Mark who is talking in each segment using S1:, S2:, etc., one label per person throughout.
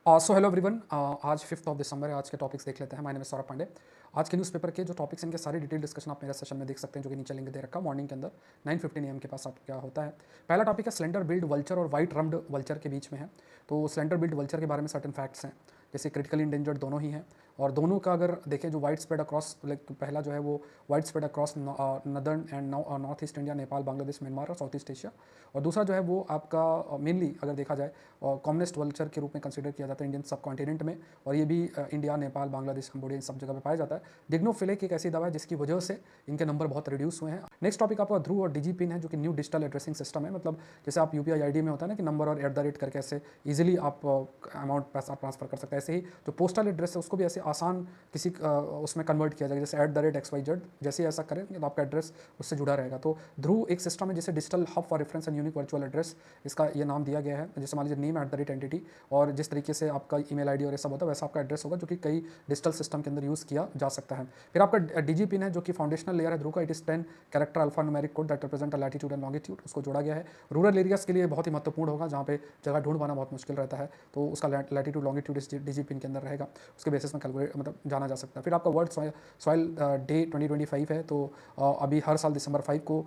S1: So hello everyone, आज 5 of December है। आज के टॉपिक्स देख लेते हैं। My name is Saurabh Pandey. आज के न्यूज़पेपर के जो टॉपिक्स हैं इनके सारी डिटेल डिस्कशन आप मेरे सेशन में देख सकते हैं, जो कि नीचे लिंक दे रखा मॉर्निंग के अंदर 9:15 AM के पास आप क्या होता है। पहला टॉपिक है स्लेंडर बिल्ड वल्चर और वाइट रम्ड वल्चर के बीच में है। तो स्लेंडर बिल्ड वल्चर के बारे में सर्टेन फैक्ट्स हैं, जैसे क्रिटिकली इंडेंजर्ड दोनों ही हैं, और दोनों का अगर देखें जो वाइड स्प्रेड अक्रॉस, लाइक पहला जो है वो wide spread across northern and north east India, Nepal, Bangladesh, Myanmar और साउथ ईस्ट एशिया, और दूसरा जो है वो आपका मेनली अगर देखा जाए कॉमनेस्ट वल्चर के रूप में कंसिडर किया जाता है इंडियन सब कॉन्टिनेंट में, और ये भी इंडिया, नेपाल, बांग्लादेश, कंबोडिया इन सब जगह पे पाया जाता है। डिग्नोफिलिक एक ऐसी दवा है जिसकी वजह से इनके नंबर बहुत रिड्यूस हुए हैं। नेक्स्ट टॉपिक आपका ध्रुव और डिजी पिन है, जो कि न्यू डिजिटल एड्रेसिंग सिस्टम है। मतलब जैसे आप यूपीआई आईडी में होता है ना कि नंबर और @ करके ऐसे इजीली आप अमाउंट पैसा ट्रांसफर कर सकते हैं, ऐसे ही जो पोस्टल एड्रेस है उसको भी ऐसे आसान किसी उसमें कन्वर्ट किया जाएगा, जैसे @XYZ। जैसे ऐसा करें तो आपका एड्रेस उससे जुड़ा रहेगा। तो ध्रुव एक सिस्टम है जिसे digital hub for reference and unique virtual address, इसका ये नाम दिया गया है। जैसे मान लीजिए नेम @एंटिटी, और जिस तरीके से आपका ईमेल आईडी और ये सब होता है वैसा आपका एड्रेस होगा, जो कि कई डिजिटल सिस्टम के अंदर यूज़ किया जा सकता है। फिर आपका डिजी पिन है, जो कि फाउंडेशनल लेयर है ध्रुव का। It is 10 character alpha numeric code that represent latitude and longitude, उसको जोड़ा गया है। रूरल एरियाज़ के लिए बहुत ही महत्वपूर्ण होगा, जहाँ पे जगह ढूंढ पाना बहुत मुश्किल रहता है, तो उसका लैटिट्यूड लॉन्गिट्यूड इस डिजी पिन के अंदर रहेगा, उसके बेसिस में कैलकुलेट मतलब जाना जा सकता है। फिर आपका वर्ल्ड सॉइल डे 2025 है, तो अभी हर साल दिसंबर 5 को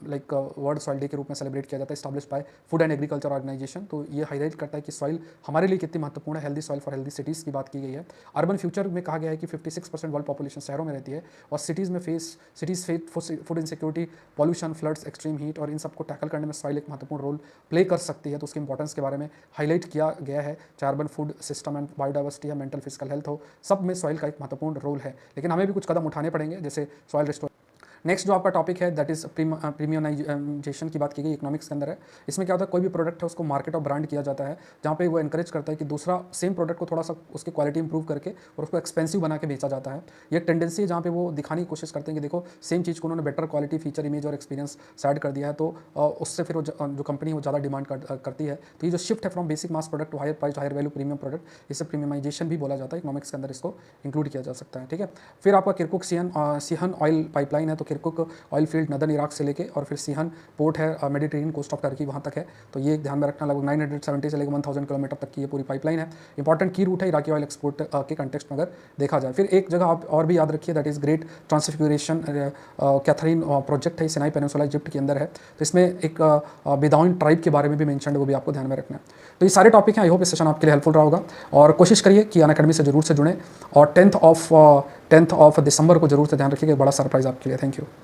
S1: लाइक वर्ल्ड सॉइल डे के रूप में सेलिब्रेट किया जाता है, establish by food and agriculture organisation. तो ये हाईलाइट करता है कि सॉइल हमारे लिए कितनी महत्वपूर्ण है। Healthy soil for healthy cities की बात की गई है। अर्बन फ्यूचर में कहा गया है कि 56% वर्ल्ड पॉपुलेशन शहरों में रहती है, और cities face food insecurity, pollution, floods, extreme heat, और इन सबको टैकल करने में सॉइल एक महत्वपूर्ण रोल प्ले कर सकती है। तो उसकी इंपॉर्टेंस के बारे में हाईलाइट किया गया है। चाहे urban food system and biodiversity है, मेंटल फिजिकल हेल्थ हो, सब में सॉइल का एक महत्वपूर्ण रोल है। लेकिन हमें भी कुछ कदम उठाने पड़ेंगे, जैसे सॉइल रिस्टोर। नेक्स्ट जो आपका टॉपिक है दैट इज़ प्रीमियमाइजेशन की बात की गई इकोनॉमिक्स के अंदर है। इसमें क्या होता है, कोई भी प्रोडक्ट है उसको मार्केट और ब्रांड किया जाता है, जहाँ पे वो एनकरेज करता है कि दूसरा सेम प्रोडक्ट को थोड़ा सा उसकी क्वालिटी इंप्रूव करके और उसको एक्सपेंसिव बना के बेचा जाता है। ये एक टेंडेंसी है जहाँ पे वो दिखाने की कोशिश करते हैं कि देखो सेम चीज़ को उन्होंने बेटर क्वालिटी, फीचर, इमेज और एक्सपीरियंस ऐड कर दिया है, तो उससे फिर जो कंपनी है वो ज़्यादा डिमांड करती है। तो ये जो शिफ्ट है from basic mass product to higher price, higher value premium product, इसे प्रीमियमाइजेशन भी बोला जाता है। इकोनॉमिक्स के अंदर इसको इंक्लूड किया जा सकता है। ठीक है। फिर आपका किरकुक सिहन ऑयल पाइपलाइन है, तो Kirkuk oil field northern Iraq से लेके और फिर सीहन पोर्ट है मेडिटेरियन कोस्ट ऑफ टर्की, वहाँ तक है। तो ये ध्यान में रखना, लगभग 970 से लेकर 1000 किलोमीटर तक की ये पूरी पाइपलाइन है। इंपॉर्टेंट की रूट है इराकी ऑयल एक्सपोर्ट के कंटेक्स्ट में अगर देखा जाए। फिर एक जगह आप और भी याद रखिए, that is great transfiguration Catherine project है, सिनाई पेनिनसुला इजिप्ट के अंदर है। तो इसमें एक बेदाउन ट्राइब के बारे में भी मेंशन है, वो भी आपको ध्यान में रखना है। तो ये सारे टॉपिक हैं। आई होप इस सेशन आपके लिए हेल्पफुल रहा होगा, और कोशिश करिए कि अनअकैडमी से जरूर से जुड़ें, और 10th ऑफ दिसंबर को जरूर से ध्यान रखिएगा, बड़ा सरप्राइज आपके लिए। Thank you.